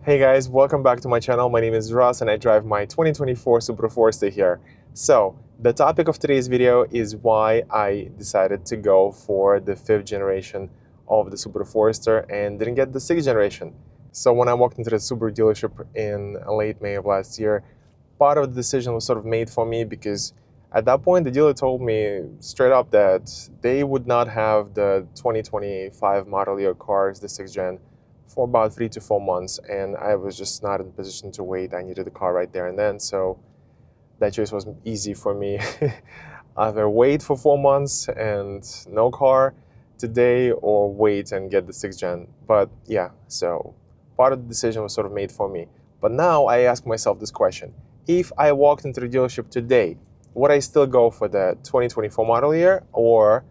Hey guys, welcome back to my channel. My name is Ross and I drive my 2024 Subaru Forester here. So, the topic of today's video is why I decided to go for the 5th generation of the Subaru Forester and didn't get the 6th generation. So when I walked into the Subaru dealership in late May of last year, part of the decision was sort of made for me because at that point the dealer told me straight up that they would not have the 2025 model year cars, the 6th gen, for about 3 to 4 months, and I was just not in a position to wait. I needed the car right there and then, so that choice was easy for me. Either wait for 4 months and no car today, or wait and get the 6th gen. But yeah, so part of the decision was sort of made for me. But now I ask myself this question: if I walked into the dealership today, would I still go for the 2024 model year, or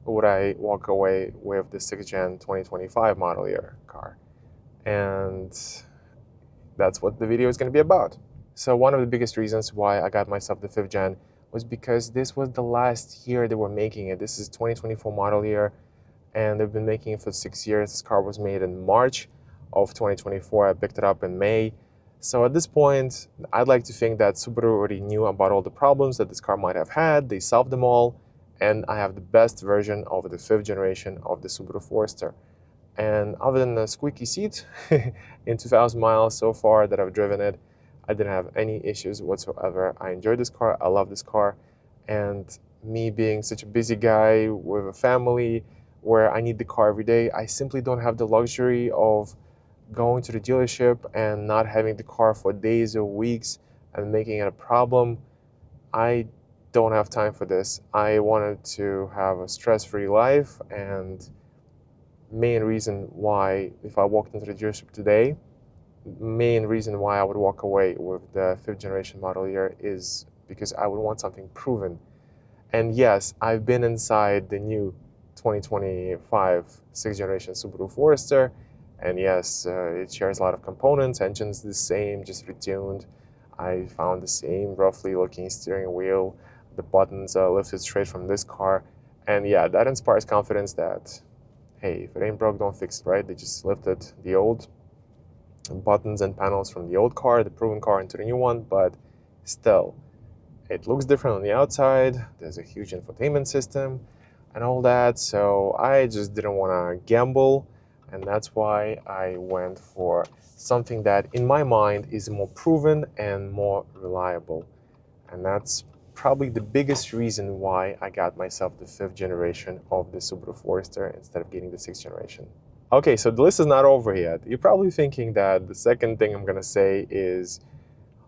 would I walk away with the 6th gen 2025 model year car? And that's what the video is going to be about. So one of the biggest reasons why I got myself the 5th gen was because this was the last year they were making it. This is 2024 model year, and they've been making it for 6 years. This car was made in March of 2024. I picked it up in May. So at this point, I'd like to think that Subaru already knew about all the problems that this car might have had. They solved them all, and I have the best version of the 5th generation of the Subaru Forester. And other than the squeaky seat, in 2,000 miles so far that I've driven it, I didn't have any issues whatsoever. I enjoyed this car, I love this car, and me being such a busy guy with a family where I need the car every day, I simply don't have the luxury of going to the dealership and not having the car for days or weeks and making it a problem. I don't have time for this. I wanted to have a stress-free life, and main reason why, if I walked into the dealership today, main reason why I would walk away with the 5th generation model year is because I would want something proven. And yes, I've been inside the new 2025 6th generation Subaru Forester, and yes, it shares a lot of components. Engine's the same, just retuned. I found the same roughly looking steering wheel. The buttons are lifted straight from this car, and yeah, that inspires confidence that, hey, if it ain't broke, don't fix it, right? They just lifted the old buttons and panels from the old car, the proven car, into the new one, but still, it looks different on the outside. There's a huge infotainment system and all that, so I just didn't want to gamble, and that's why I went for something that, in my mind, is more proven and more reliable. And that's probably the biggest reason why I got myself the 5th generation of the Subaru Forester instead of getting the 6th generation. Okay, so the list is not over yet. You're probably thinking that the second thing I'm gonna say is,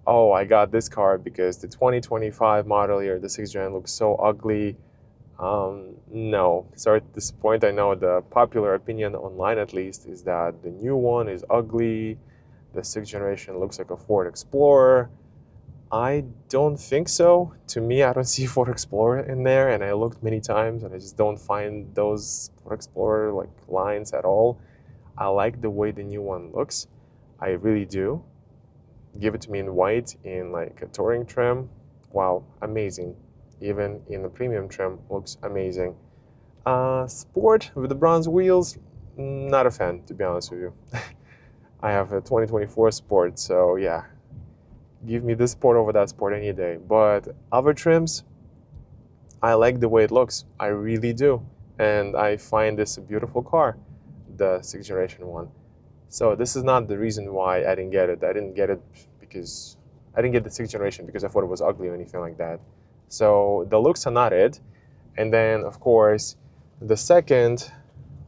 oh, I got this car because the 2025 model year, the 6th gen, looks so ugly. No, sorry to disappoint. I know the popular opinion online, at least, is that the new one is ugly. The 6th generation looks like a Ford Explorer. I don't think so. To me, I don't see Ford Explorer in there, and I looked many times and I just don't find those Ford Explorer like lines at all. I like the way the new one looks. I really do. Give it to me in white, in like a touring trim. Wow, amazing. Even in the premium trim, looks amazing. Sport with the bronze wheels, not a fan, to be honest with you. I have a 2024 Sport, so yeah, give me this Sport over that Sport any day. But other trims, I like the way it looks. I really do. And I find this a beautiful car, the 6th generation one. So this is not the reason why I didn't get it. I didn't get it because I didn't get the 6th generation because I thought it was ugly or anything like that. So the looks are not it. And then, of course, the second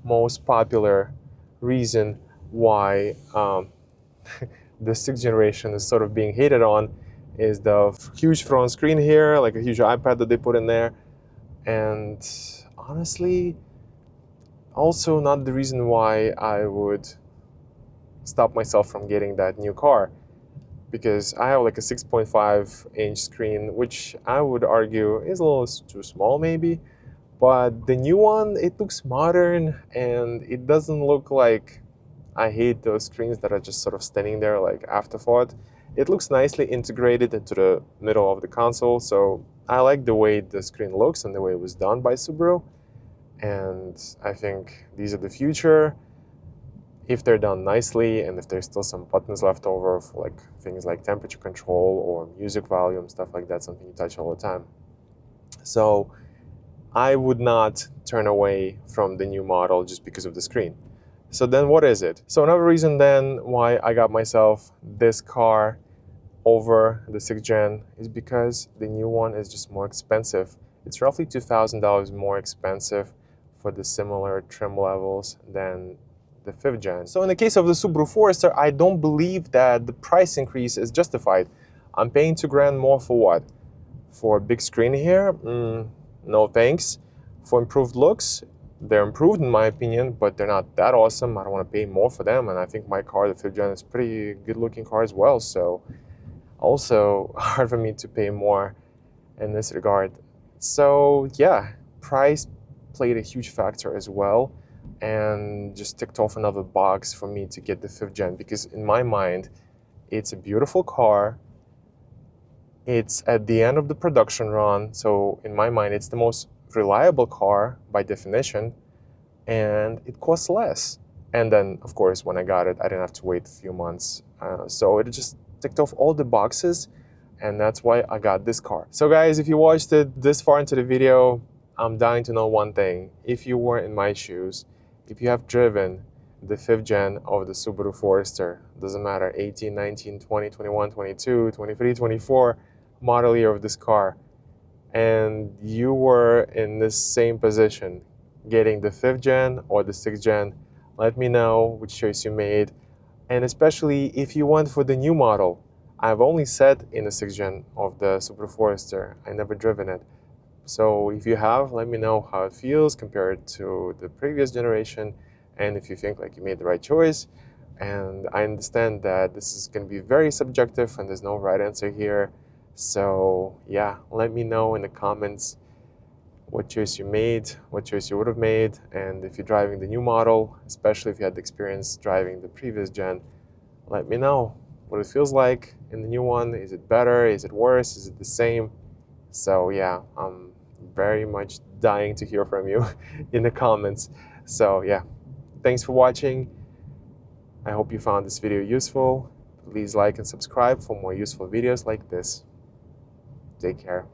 most popular reason why the 6th generation is sort of being hated on is the huge front screen here, like a huge iPad that they put in there. And honestly, also not the reason why I would stop myself from getting that new car, because I have like a 6.5-inch screen, which I would argue is a little too small maybe. But the new one, it looks modern, and it doesn't look like, I hate those screens that are just sort of standing there like afterthought. It looks nicely integrated into the middle of the console, so I like the way the screen looks and the way it was done by Subaru. And I think these are the future. if they're done nicely and if there's still some buttons left over for like things like temperature control or music volume, stuff like that, something you touch all the time. So I would not turn away from the new model just because of the screen. So then what is it? So another reason then why I got myself this car over the 6th gen is because the new one is just more expensive. It's roughly $2,000 more expensive for the similar trim levels than the 5th gen. So in the case of the Subaru Forester, I don't believe that the price increase is justified. I'm paying $2,000 more for what? For a big screen here? No thanks. For improved looks, they're improved in my opinion, but they're not that awesome. I don't want to pay more for them, and I think my car, the 5th gen, is a pretty good looking car as well, so also hard for me to pay more in this regard. So yeah, price played a huge factor as well, and just ticked off another box for me to get the 5th gen, because in my mind it's a beautiful car. It's at the end of the production run, so in my mind it's the most reliable car by definition, and it costs less. And then of course when I got it, I didn't have to wait a few months, so it just ticked off all the boxes, and that's why I got this car. So guys, if you watched it this far into the video, I'm dying to know one thing. If you were in my shoes, if you have driven the 5th gen of the Subaru Forester, doesn't matter, 18, 19, 20, 21, 22, 23, 24 model year of this car, and you were in this same position, getting the 5th gen or the 6th gen, let me know which choice you made. And especially if you went for the new model. I've only sat in the 6th gen of the Subaru Forester. I never driven it. So if you have, let me know how it feels compared to the previous generation, and if you think like you made the right choice. And I understand that this is going to be very subjective and there's no right answer here. So yeah, let me know in the comments what choice you made, what choice you would have made, and if you're driving the new model, especially if you had the experience driving the previous gen, let me know what it feels like in the new one. Is it better? Is it worse? Is it the same? So yeah, I'm very much dying to hear from you in the comments. So yeah, thanks for watching. I hope you found this video useful. Please like and subscribe for more useful videos like this. Take care.